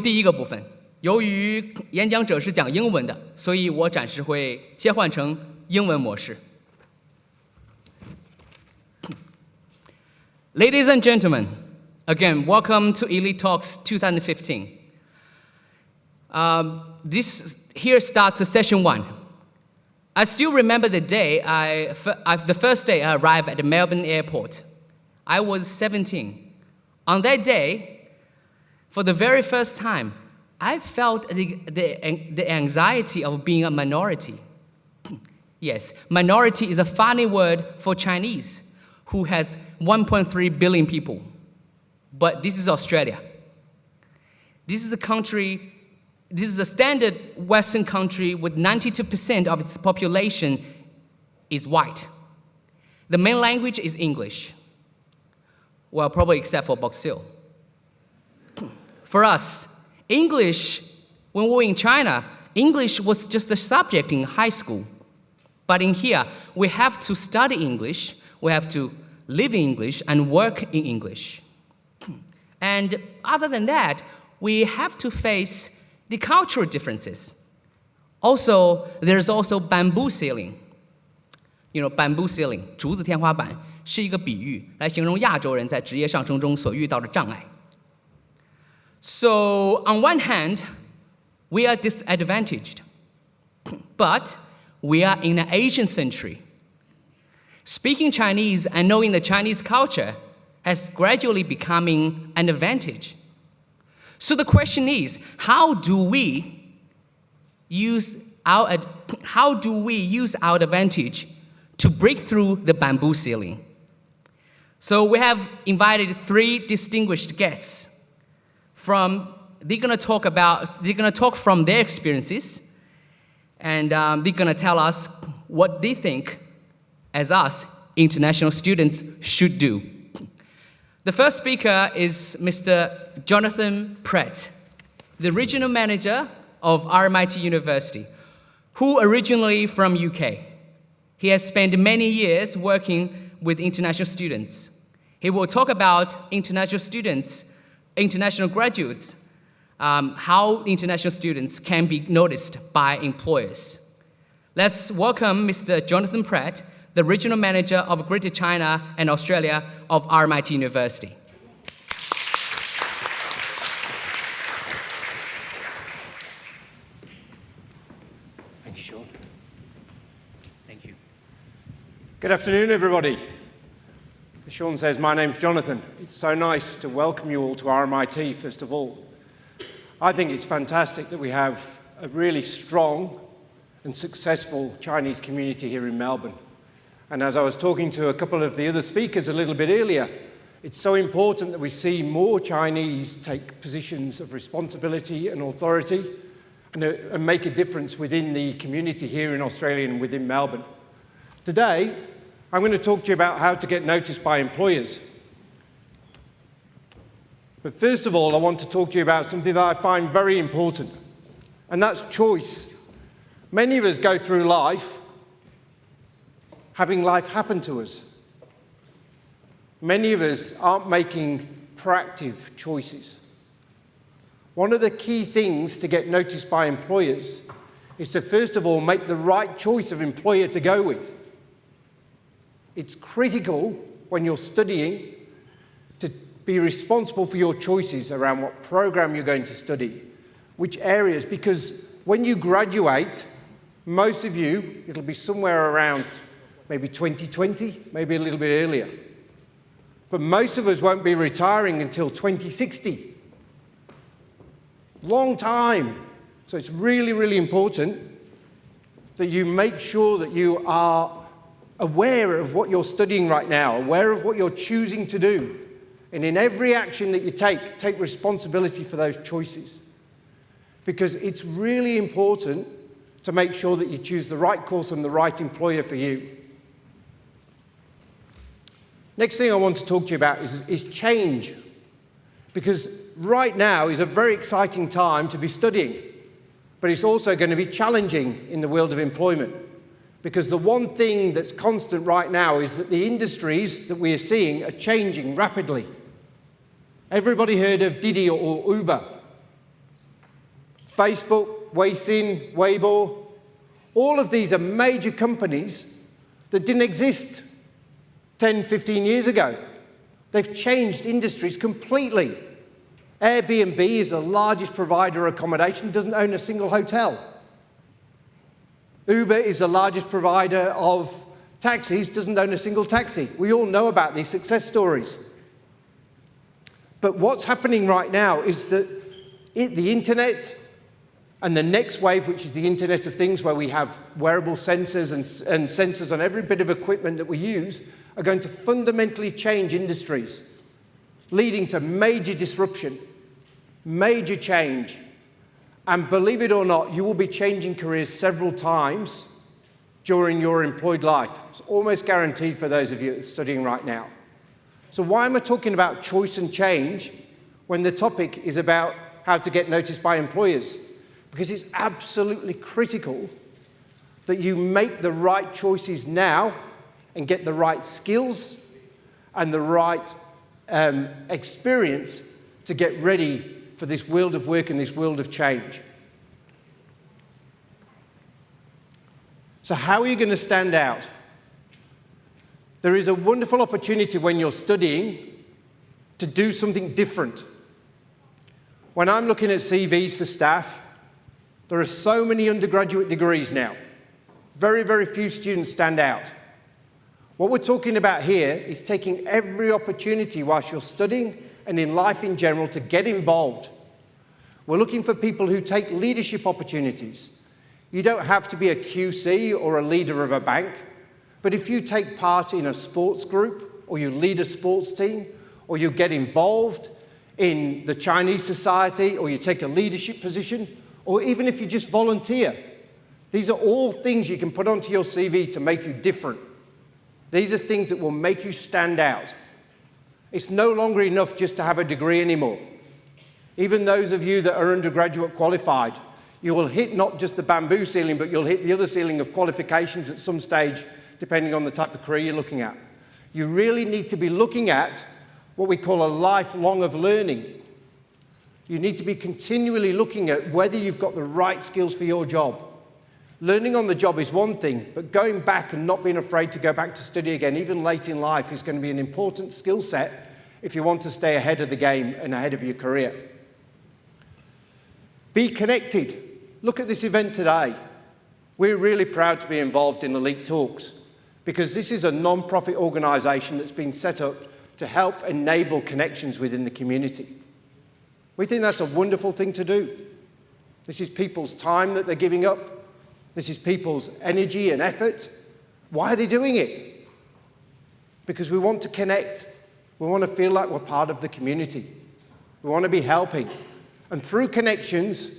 第一个部分，由于演讲者是讲英文的，所以我暂时会切换成英文模式。Ladies and gentlemen, again, welcome to Elite Talks 2015. Here starts session 1. I still remember the day, the first day I arrived at the Melbourne airport. I was 17. On that day, for the very first time, I felt the anxiety of being a minority. Yes, minority is a funny word for Chinese, who has 1.3 billion people. But this is Australia. This is a standard Western country with 92% of its population is white. The main language is English. Well, probably except for Boxil. For us, English, when we were in China, English was just a subject in high school. But in here, we have to study English, we have to live in English and work in English. And other than that, we have to face the cultural differences. Also, there's also bamboo ceiling. You know, bamboo ceiling, 竹子天花板是一个比喻，来形容亚洲人在职业上升中所遇到的障碍。So, on one hand, we are disadvantaged, but we are in an Asian century. Speaking Chinese and knowing the Chinese culture has gradually becoming an advantage. So the question is, how do we use our advantage to break through the bamboo ceiling? So we have invited 3 distinguished guests. They're gonna talk from their experiences, and they're gonna tell us what they think as us international students should do. The first speaker is Mr. Jonathan Pratt, the regional manager of RMIT University, who originally from UK. He has spent many years working with international students. He will talk about international graduates, how international students can be noticed by employers. Let's welcome Mr. Jonathan Pratt, the regional manager of Greater China and Australia of RMIT University. Thank you, Sean. Thank you. Good afternoon, everybody. As Sean says, my name's Jonathan. It's so nice to welcome you all to RMIT, first of all. I think it's fantastic that we have a really strong and successful Chinese community here in Melbourne. And as I was talking to a couple of the other speakers a little bit earlier, it's so important that we see more Chinese take positions of responsibility and authority and make a difference within the community here in Australia and within Melbourne. Today, I'm going to talk to you about how to get noticed by employers. But first of all, I want to talk to you about something that I find very important, and that's choice. Many of us go through life having life happen to us. Many of us aren't making proactive choices. One of the key things to get noticed by employers is to first of all make the right choice of employer to go with. It's critical when you're studying to be responsible for your choices around what program you're going to study, which areas, because when you graduate, most of you, it'll be somewhere around maybe 2020, maybe a little bit earlier. But most of us won't be retiring until 2060. Long time. So it's really, really important that you make sure that you are aware of what you're studying right now, aware of what you're choosing to do. And in every action that you take responsibility for those choices. Because it's really important to make sure that you choose the right course and the right employer for you. Next thing I want to talk to you about is change. Because right now is a very exciting time to be studying, but it's also going to be challenging in the world of employment. Because the one thing that's constant right now is that the industries that we are seeing are changing rapidly. Everybody heard of Didi or Uber? Facebook, Weixin, Weibo, all of these are major companies that didn't exist 10, 15 years ago. They've changed industries completely. Airbnb is the largest provider of accommodation, doesn't own a single hotel. Uber is the largest provider of taxis, doesn't own a single taxi. We all know about these success stories. But what's happening right now is that the internet and the next wave, which is the Internet of Things, where we have wearable sensors and sensors on every bit of equipment that we use, are going to fundamentally change industries, leading to major disruption, major change. And believe it or not, you will be changing careers several times during your employed life. It's almost guaranteed for those of you that are studying right now. So why am I talking about choice and change when the topic is about how to get noticed by employers? Because it's absolutely critical that you make the right choices now and get the right skills and the right experience to get ready for this world of work and this world of change. So how are you going to stand out? There is a wonderful opportunity when you're studying to do something different. When I'm looking at CVs for staff, there are so many undergraduate degrees now. Very, very few students stand out. What we're talking about here is taking every opportunity whilst you're studying and in life in general to get involved. We're looking for people who take leadership opportunities. You don't have to be a QC or a leader of a bank, but if you take part in a sports group, or you lead a sports team, or you get involved in the Chinese society, or you take a leadership position, or even if you just volunteer, these are all things you can put onto your CV to make you different. These are things that will make you stand out. It's no longer enough just to have a degree anymore. Even those of you that are undergraduate qualified, you will hit not just the bamboo ceiling, but you'll hit the other ceiling of qualifications at some stage, depending on the type of career you're looking at. You really need to be looking at what we call a lifelong of learning. You need to be continually looking at whether you've got the right skills for your job. Learning on the job is one thing, but going back and not being afraid to go back to study again, even late in life, is going to be an important skill set if you want to stay ahead of the game and ahead of your career. Be connected. Look at this event today. We're really proud to be involved in Elite Talks because this is a non-profit organisation that's been set up to help enable connections within the community. We think that's a wonderful thing to do. This is people's time that they're giving up. This is people's energy and effort. Why are they doing it? Because we want to connect. We want to feel like we're part of the community. We want to be helping. And through connections,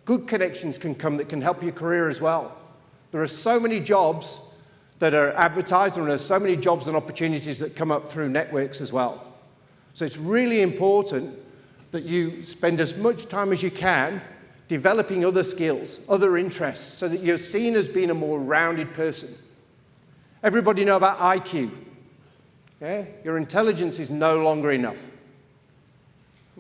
good connections can come that can help your career as well. There are so many jobs that are advertised, and there are so many jobs and opportunities that come up through networks as well. So it's really important that you spend as much time as you can developing other skills, other interests, so that you're seen as being a more rounded person. Everybody know about IQ. Yeah? Your intelligence is no longer enough.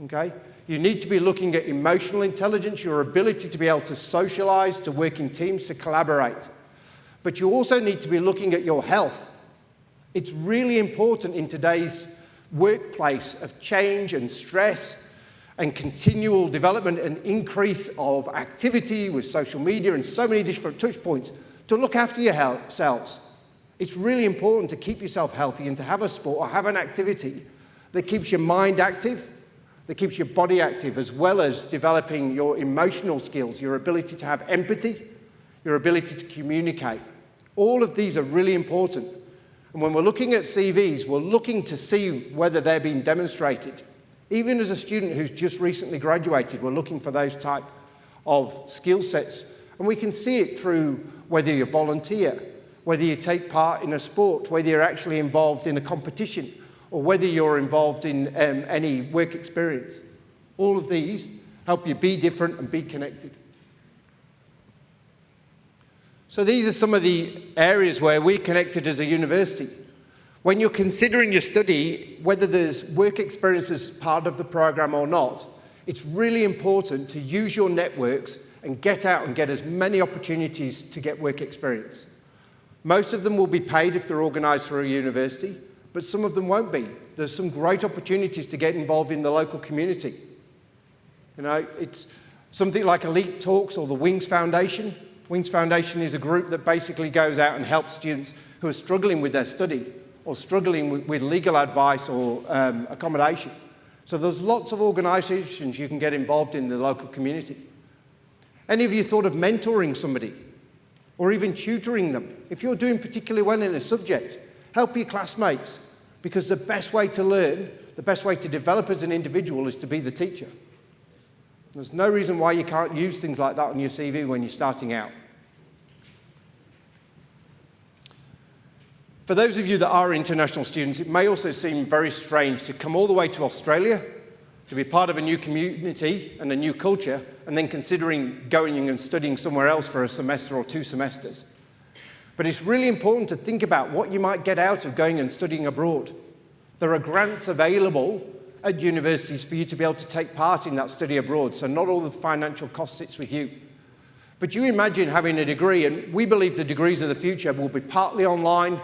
Okay? You need to be looking at emotional intelligence, your ability to be able to socialize, to work in teams, to collaborate. But you also need to be looking at your health. It's really important in today's workplace of change and stress and continual development and increase of activity with social media and so many different touch points to look after yourselves. It's really important to keep yourself healthy and to have a sport or have an activity that keeps your mind active, that keeps your body active, as well as developing your emotional skills, your ability to have empathy, your ability to communicate. All of these are really important. And when we're looking at CVs, we're looking to see whether they're being demonstrated. Even as a student who's just recently graduated, we're looking for those type of skill sets. And we can see it through whether you volunteer, whether you take part in a sport, whether you're actually involved in a competition, or whether you're involved in any work experience. All of these help you be different and be connected. So these are some of the areas where we're connected as a university. When you're considering your study, whether there's work experience as part of the program or not, It's really important to use your networks and get out and get as many opportunities to get work experience. Most of them will be paid if they're organised through a university, but some of them won't be. There's some great opportunities to get involved in the local community. You know, it's something like Elite Talks or the Wings Foundation. Wings Foundation is a group that basically goes out and helps students who are struggling with their study or struggling with legal advice or accommodation. So there's lots of organisations you can get involved in the local community. Any of you thought of mentoring somebody or even tutoring them? If you're doing particularly well in a subject, help your classmates, because the best way to learn, the best way to develop as an individual is to be the teacher. There's no reason why you can't use things like that on your CV when you're starting out. For those of you that are international students, it may also seem very strange to come all the way to Australia, to be part of a new community and a new culture, and then considering going and studying somewhere else for a semester or 2 semesters. But it's really important to think about what you might get out of going and studying abroad. There are grants available at universities for you to be able to take part in that study abroad, so not all the financial cost sits with you. But you imagine having a degree, and we believe the degrees of the future will be partly online,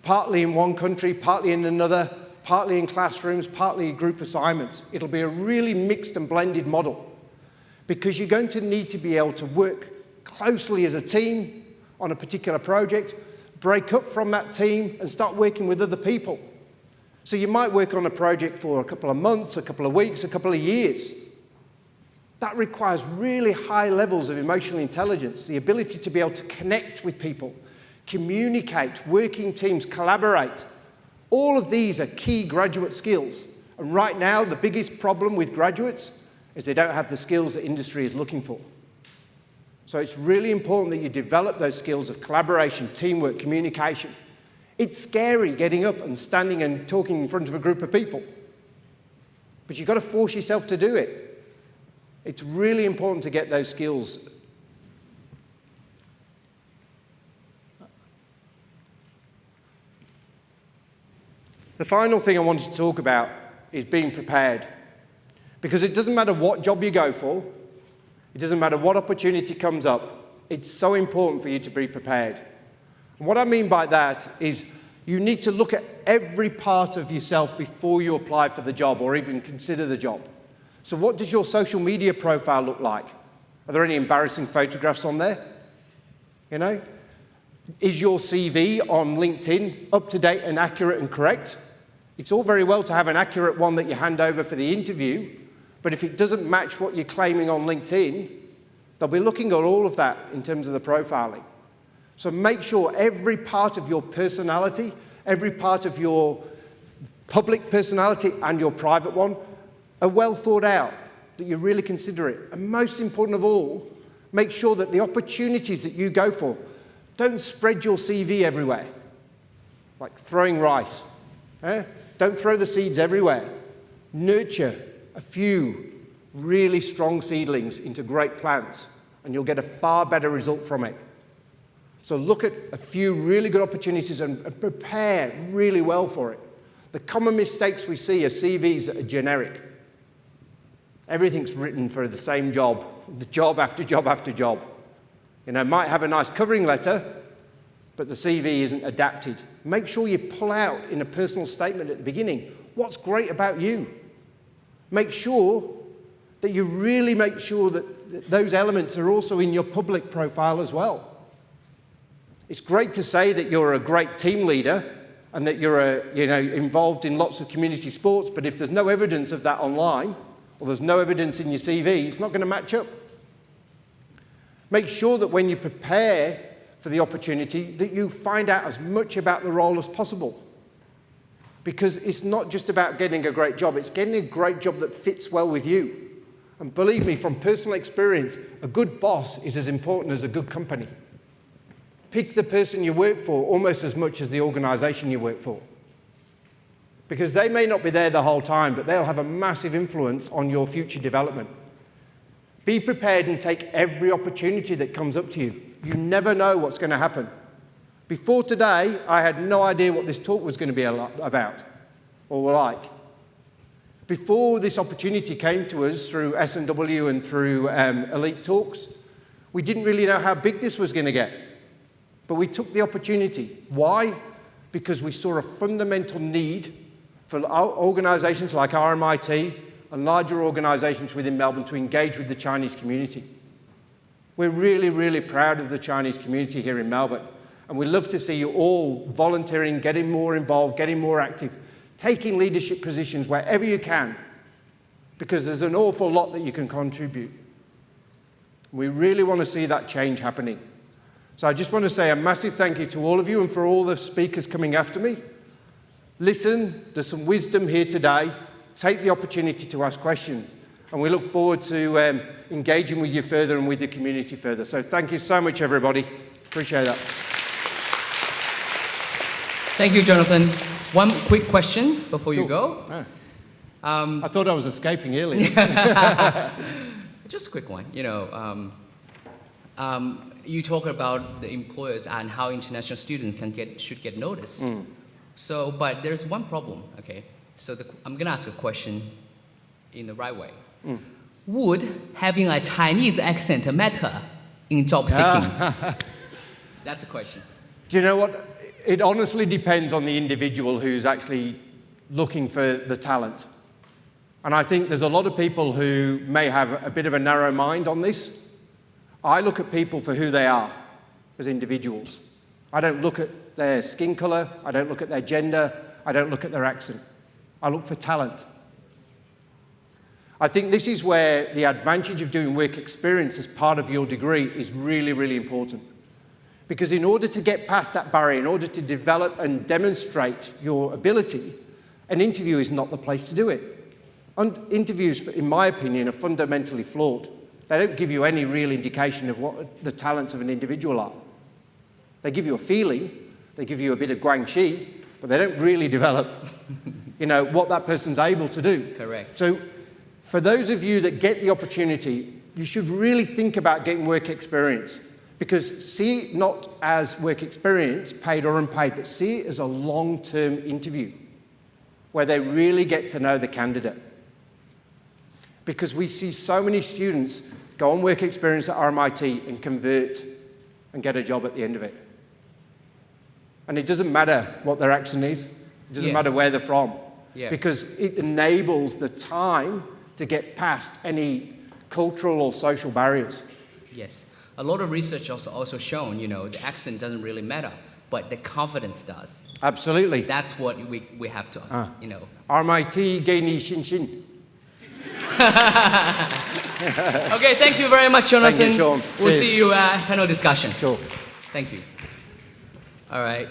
partly in one country, partly in another, partly in classrooms, partly group assignments. It'll be a really mixed and blended model, because you're going to need to be able to work closely as a team on a particular project, break up from that team and start working with other people. So you might work on a project for a couple of months, a couple of weeks, a couple of years. That requires really high levels of emotional intelligence, the ability to be able to connect with people, communicate, working teams, collaborate. All of these are key graduate skills. And right now, the biggest problem with graduates is they don't have the skills that industry is looking for. So it's really important that you develop those skills of collaboration, teamwork, communication. It's scary getting up and standing and talking in front of a group of people, but you've got to force yourself to do it. It's really important to get those skills. The final thing I wanted to talk about is being prepared, because it doesn't matter what job you go for, it doesn't matter what opportunity comes up, it's so important for you to be prepared. And what I mean by that is you need to look at every part of yourself before you apply for the job or even consider the job. So what does your social media profile look like? Are there any embarrassing photographs on there? You know? Is your CV on LinkedIn up to date and accurate and correct? It's all very well to have an accurate one that you hand over for the interview, but if it doesn't match what you're claiming on LinkedIn, they'll be looking at all of that in terms of the profiling. So make sure every part of your personality, every part of your public personality and your private one are well thought out, that you really consider it. And most important of all, make sure that the opportunities that you go for, don't spread your CV everywhere, like throwing rice. Don't throw the seeds everywhere. Nurture a few really strong seedlings into great plants, and you'll get a far better result from it. So look at a few really good opportunities and prepare really well for it. The common mistakes we see are CVs that are generic. Everything's written for the same job, the job after job after job. You know, might have a nice covering letter, but the CV isn't adapted. Make sure you pull out in a personal statement at the beginning what's great about you. Make sure that you really make sure that those elements are also in your public profile as well. It's great to say that you're a great team leader and that you're involved in lots of community sports, but if there's no evidence of that online, or there's no evidence in your CV, it's not going to match up. Make sure that when you prepare for the opportunity, that you find out as much about the role as possible. Because it's not just about getting a great job, it's getting a great job that fits well with you. And believe me, from personal experience, a good boss is as important as a good company. Pick the person you work for almost as much as the organisation you work for. Because they may not be there the whole time, but they'll have a massive influence on your future development. Be prepared and take every opportunity that comes up to you. You never know what's going to happen. Before today, I had no idea what this talk was going to be about or like. Before this opportunity came to us through S&W and through Elite Talks, we didn't really know how big this was going to get. But we took the opportunity. Why? Because we saw a fundamental need for organisations like RMIT and larger organisations within Melbourne to engage with the Chinese community. We're really, really proud of the Chinese community here in Melbourne. And we love to see you all volunteering, getting more involved, getting more active, taking leadership positions wherever you can, because there's an awful lot that you can contribute. We really want to see that change happening. So I just want to say a massive thank you to all of you and for all the speakers coming after me. Listen, there's some wisdom here today. Take the opportunity to ask questions. And we look forward to engaging with you further and with the community further. So thank you so much, everybody. Appreciate that. Thank you, Jonathan. One quick question before you go. I thought I was escaping earlier. Just a quick one. You talk about the employers and how international students should get noticed. So, but there's one problem. Okay. So I'm gonna ask a question in the right way. Would having a Chinese accent matter in job seeking? That's a question. Do you know what? It honestly depends on the individual who's actually looking for the talent. And I think there's a lot of people who may have a bit of a narrow mind on this. I look at people for who they are as individuals. I don't look at their skin colour, I don't look at their gender, I don't look at their accent. I look for talent. I think this is where the advantage of doing work experience as part of your degree is really, really important. Because in order to get past that barrier, in order to develop and demonstrate your ability, an interview is not the place to do it. And interviews, in my opinion, are fundamentally flawed. They don't give you any real indication of what the talents of an individual are. They give you a feeling, they give you a bit of guangxi, but they don't really develop, what that person's able to do. Correct. So for those of you that get the opportunity, you should really think about getting work experience. Because see it not as work experience, paid or unpaid, but see it as a long-term interview where they really get to know the candidate. Because we see so many students go on work experience at RMIT and convert and get a job at the end of it. And it doesn't matter what their accent is. It doesn't matter where they're from. Because it enables the time to get past any cultural or social barriers. Yes. A lot of research also shown, the accent doesn't really matter, but the confidence does. Absolutely. That's what we have to, RMIT 给你信心. Okay, thank you very much, Jonathan. Thank you, Sean. We'll Cheers. see you at panel discussion. Sure. Thank you. All right.